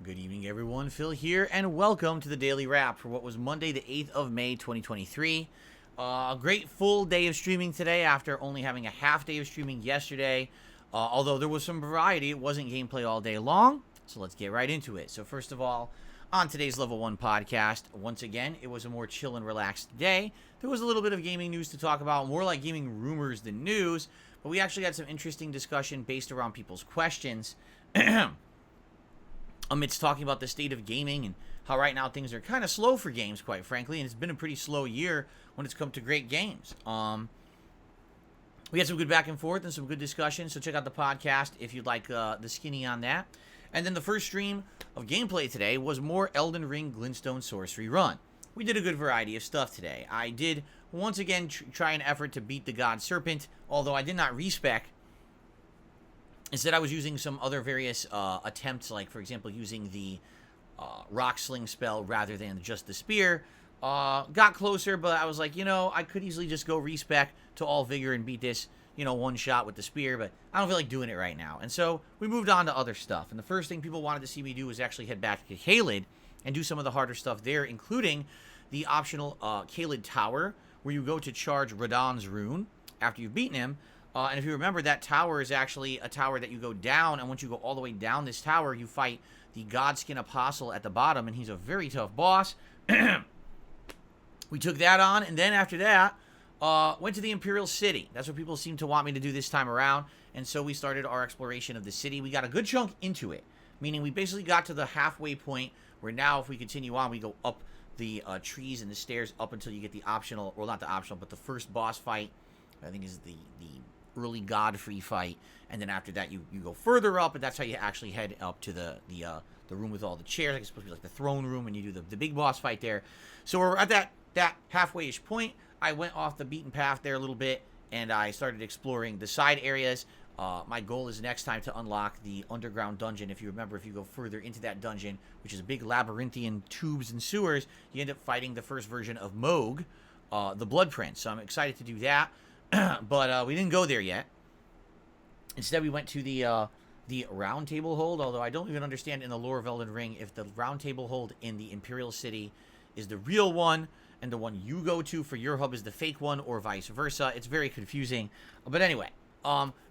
Good evening, everyone. Phil here, and welcome to the Daily Wrap for what was Monday, the 8th of May, 2023. A great full day of streaming today after only having a half day of streaming yesterday. Although there was some variety, it wasn't gameplay all day long. So let's get right into it. So first of all, on today's Level 1 podcast, once again, it was a more chill and relaxed day. There was a little bit of gaming news to talk about, more like gaming rumors than news, but we actually had some interesting discussion based around people's questions. Amidst talking about the state of gaming and how right now things are kind of slow for games, quite frankly, and it's been a pretty slow year when it's come to great games. We had some good back and forth and some good discussion, so check out the podcast if you'd like the skinny on that. And then the first stream of gameplay today was more Elden Ring Glintstone Sorcery Run. We did a good variety of stuff today. I did, once again, try an effort to beat the God Serpent, although I did not respec. Instead, I was using some other various attempts, like, for example, using the Rock Sling spell rather than just the Spear. Got closer, but I was like, I could easily just go respec to All Vigor and beat this, one shot with the Spear, but I don't feel like doing it right now. And so we moved on to other stuff. And the first thing people wanted to see me do was actually head back to Caelid and do some of the harder stuff there, including the optional Caelid Tower, where you go to charge Radahn's rune after you've beaten him. And if you remember, that tower is actually a tower that you go down, and once you go all the way down this tower, you fight the Godskin Apostle at the bottom, and he's a very tough boss. We took that on, and then after that, went to the Imperial City. That's what people seem to want me to do this time around, and so we started our exploration of the city. We got a good chunk into it, meaning we basically got to the halfway point, where now if we continue on, we go up the trees and the stairs up until you get the optional, well, not the optional, but the first boss fight, I think is the early Godfrey fight, and then after that you go further up, and that's how you actually head up to the room with all the chairs. I guess it's supposed to be like the throne room, and you do the big boss fight there. So we're at that halfway-ish point. I went off the beaten path there a little bit, and I started exploring the side areas. My goal is next time to unlock the underground dungeon. If you remember, if you go further into that dungeon, which is a big labyrinthian tubes and sewers, you end up fighting the first version of Mohg, the Blood Prince. So I'm excited to do that. But we didn't go there yet. Instead, we went to the Round Table Hold, although I don't even understand in the lore of Elden Ring if the Round Table Hold in the Imperial City is the real one, and the one you go to for your hub is the fake one, or vice versa. It's very confusing. But anyway,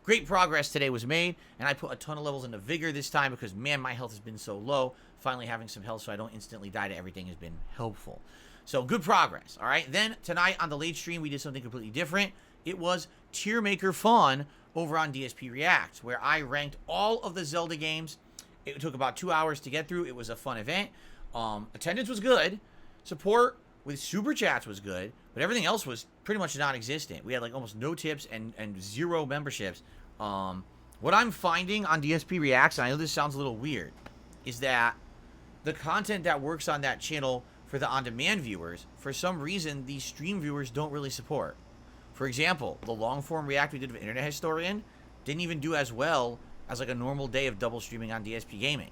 great progress today was made, and I put a ton of levels into Vigor this time because, man, my health has been so low. Finally having some health so I don't instantly die to everything has been helpful. So, good progress, all right? Then, tonight on the late stream, we did something completely different. It was Tiermaker fun over on DSP Reacts, where I ranked all of the Zelda games. It took about 2 hours to get through. It was a fun event. Attendance was good. Support with super chats was good, but everything else was pretty much non-existent. We had like almost no tips and zero memberships. What I'm finding on DSP Reacts, and I know this sounds a little weird, is that the content that works on that channel for the on-demand viewers, for some reason, these stream viewers don't really support. For example, the long-form react we did of Internet Historian didn't even do as well as like a normal day of double streaming on DSPGaming.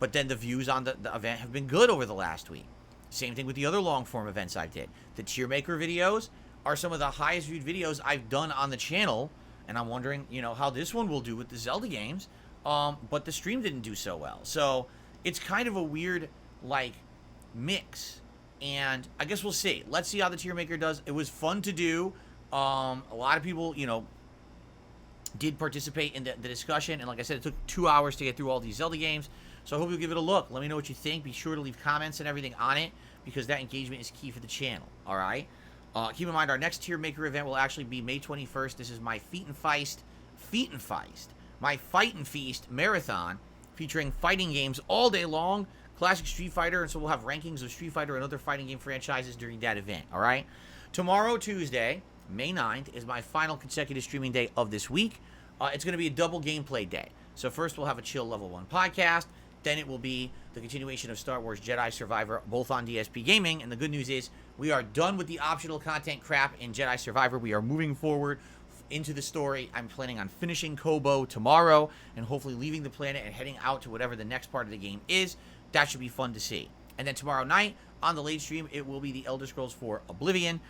But then the views on the event have been good over the last week. Same thing with the other long-form events I did. The Tiermaker videos are some of the highest viewed videos I've done on the channel, and I'm wondering, how this one will do with the Zelda games. But the stream didn't do so well. So it's kind of a weird, mix. And I guess we'll see. Let's see how the Tiermaker does. It was fun to do. A lot of people, did participate in the discussion. And like I said, it took 2 hours to get through all these Zelda games. So I hope you'll give it a look. Let me know what you think. Be sure to leave comments and everything on it, because that engagement is key for the channel. All right? Keep in mind, our next Tiermaker event will actually be May 21st. This is my my Fight and Feast marathon, featuring fighting games all day long. Classic Street Fighter, and so we'll have rankings of Street Fighter and other fighting game franchises during that event, all right? Tomorrow, Tuesday, May 9th, is my final consecutive streaming day of this week. It's going to be a double gameplay day. So first we'll have a chill Level 1 podcast, then it will be the continuation of Star Wars Jedi Survivor, both on DSP Gaming, and the good news is we are done with the optional content crap in Jedi Survivor. We are moving forward into the story. I'm planning on finishing Kobo tomorrow, and hopefully leaving the planet and heading out to whatever the next part of the game is. That should be fun to see. And then tomorrow night, on the late stream, it will be the Elder Scrolls 4 Oblivion,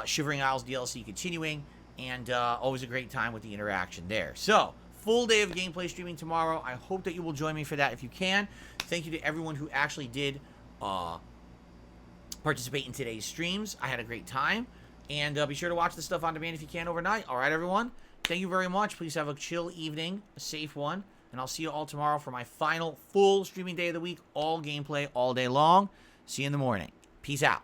Shivering Isles DLC continuing, and always a great time with the interaction there. So, full day of gameplay streaming tomorrow. I hope that you will join me for that if you can. Thank you to everyone who actually did participate in today's streams. I had a great time. And be sure to watch the stuff on demand if you can overnight. All right, everyone. Thank you very much. Please have a chill evening, a safe one. And I'll see you all tomorrow for my final full streaming day of the week. All gameplay all day long. See you in the morning. Peace out.